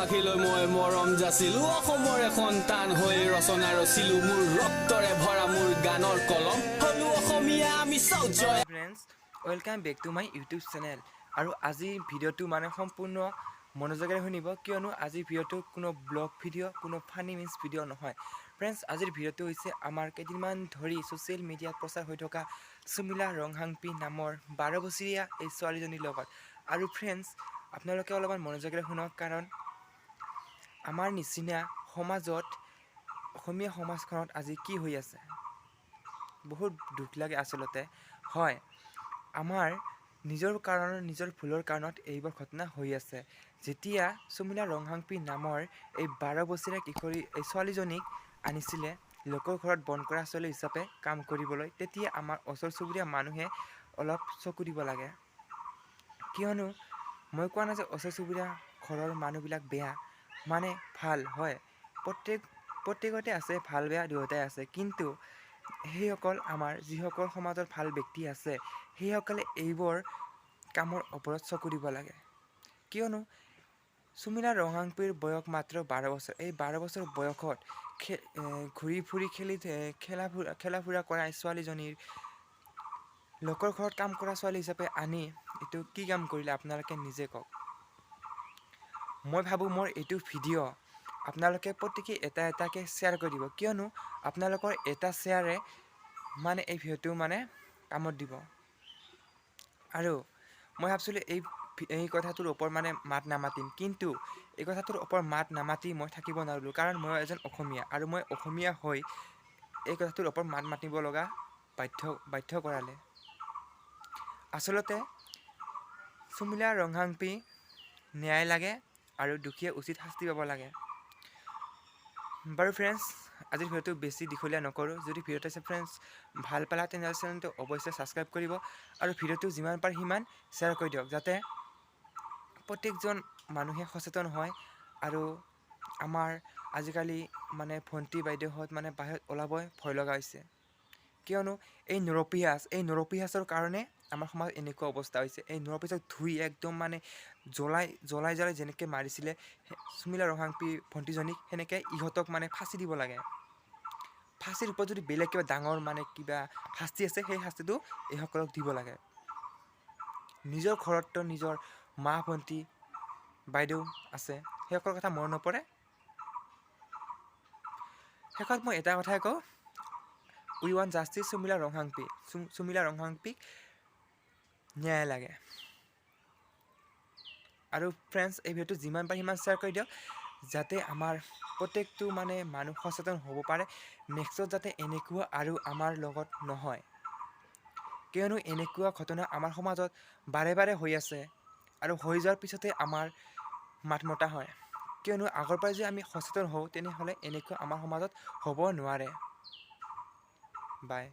আখিলৈ মই মৰম যাচিলো অসমৰে সন্তান হৈ ৰচনা ৰচিলো মোৰ ৰক্তৰে ভৰা মোৰ গানৰ কলম হলো অসমীয়া আমি চাও Joy friends welcome back to my YouTube channel আৰু আজিৰ ভিডিঅ'টো মানে সম্পূৰ্ণ মনোযোগেৰে শুনিব কিয়নো আজিৰ ভিডিঅ'টো কোনো ব্লগ ভিডিঅ' কোনো ফানি মিন্স ভিডিঅ' নহয় ফ্ৰেণ্ডছ আজিৰ ভিডিঅ'টো হৈছে আমাৰ কেইদিনমান ধৰি ছ'চিয়েল মিডিয়াত প্ৰচাৰ হৈ থকা সুমিলা ronghangpi নামৰ 12 বছৰীয়া এই ছোৱালীজনীৰ লগত আৰু ফ্ৰেণ্ডছ আপোনালোকে অলপমান মনোযোগেৰে শুনক কাৰণ আমাৰ নিচিনা সমাজত অসমীয়া সমাজখনত আজি কি হৈ আছে বহুত দুখ লাগে আচলতে হয় আমাৰ নিজৰ ভুলৰ কাৰণত এইবোৰ ঘটনা হৈ আছে যেতিয়া সুমিলা ronghangpi নামৰ এই 12 বছৰীয়া কিশোৰী এই ছোৱালীজনীক আনিছিলে লোকৰ ঘৰত বন কৰা ছোৱালী হিচাপে কাম কৰিবলৈ তেতিয়া আমাৰ ওচৰ চুবুৰীয়া মানুহে অলপ চকু দিব লাগে কিয়নো মই কোৱা নাই যে ওচৰ চুবুৰীয়া ঘৰৰ মানুহবিলাক বেয়া মানে ভাল হয় প্ৰত্যেকতে আছে ভাল বেয়া দুয়োটাই আছে কিন্তু সেইসকল আমাৰ যিসকল সমাজৰ ভাল ব্যক্তি আছে সেইসকলে এইবোৰ কামৰ ওপৰত চকু দিব লাগে কিয়নো সুমিলা ronghangpiৰ বয়স মাত্ৰ 12 বছৰ এই 12 বছৰ বয়সত ঘূৰি ফুৰি খেলা ফুৰা কৰা ছোৱালীজনীৰ লোকৰ ঘৰত কাম কৰা ছোৱালী হিচাপে আনি এইটো কি কাম কৰিলে আপোনালোকে নিজে কওক মই ভাবোঁ মোৰ এইটো ভিডিঅ' আপোনালোকে প্ৰত্যেকে এটাকৈ শ্বেয়াৰ কৰি দিব কিয়নো আপোনালোকৰ এটা শ্বেয়াৰে মানে এই ভিডিঅ'টো মানে কামত দিব আৰু মই ভাবিছিলোঁ এই কথাটোৰ ওপৰত মানে মাত নামাতিম কিন্তু এই কথাটোৰ ওপৰত মাত নামাতি মই থাকিব নোৱাৰিলোঁ কাৰণ মই এজন অসমীয়া আৰু মই অসমীয়া হৈ এই কথাটোৰ ওপৰত মাত মাতিব লগা বাধ্য কৰালে আচলতে সুমিলা ronghangpi ন্যায় লাগে আৰু দুখীয়ে উচিত শাস্তি পাব লাগে বাৰু ফ্ৰেণ্ডছ আজিৰ ভিডিঅ'টো বেছি দীঘলীয়া নকৰোঁ যদি ভিডিঅ'টো আছে ফ্ৰেণ্ডছ ভাল পালা তেনেহ'লে চেনেলটো অৱশ্যে ছাবস্ক্ৰাইব কৰিব আৰু ভিডিঅ'টো যিমান পাৰে সিমান শ্বেয়াৰ কৰি দিয়ক যাতে প্ৰত্যেকজন মানুহে সচেতন হয় আৰু আমাৰ আজিকালি মানে ভণ্টি বাইদেউহঁত মানে বাহিৰত ওলাবই ভয় লগা হৈছে কিয়নো এই নৰপিয়াছৰ কাৰণে আমাৰ সমাজত এনেকুৱা অৱস্থা হৈছে এই নৰপিয়াছক ধুই একদম মানে জ্বলাই যেনেকৈ মাৰিছিলে সুমিলা ronghangpi ভণ্টিজনীক সেনেকৈ ইহঁতক মানে ফাঁচি দিব লাগে ফাঁচিৰ ওপৰত যদি বেলেগ কিবা ডাঙৰ মানে কিবা শাস্তি আছে সেই শাস্তিটো এইসকলক দিব লাগে নিজৰ ঘৰততো নিজৰ মা ভণ্টি বাইদেউ আছে সেইসকলৰ কথা মনত নপৰে শেষত মই এটা কথাই কওঁ উই ৱান্ট জাষ্টিছ সুমিলা ronghangpiক ন্যায় লাগে আৰু ফ্ৰেণ্ডছ এই ভিডিঅ'টো যিমান পাৰে সিমান শ্বেয়াৰ কৰি দিয়ক যাতে আমাৰ প্ৰত্যেকটো মানে মানুহ সচেতন হ'ব পাৰে নেক্সটত যাতে এনেকুৱা আৰু আমাৰ লগত নহয় কিয়নো এনেকুৱা ঘটনা আমাৰ সমাজত বাৰে হৈ আছে আৰু হৈ যোৱাৰ পিছতে আমাৰ মাত মতা হয় কিয়নো আগৰ পৰাই যদি আমি সচেতন হওঁ তেনেহ'লে এনেকুৱা আমাৰ সমাজত হ'ব নোৱাৰে বাই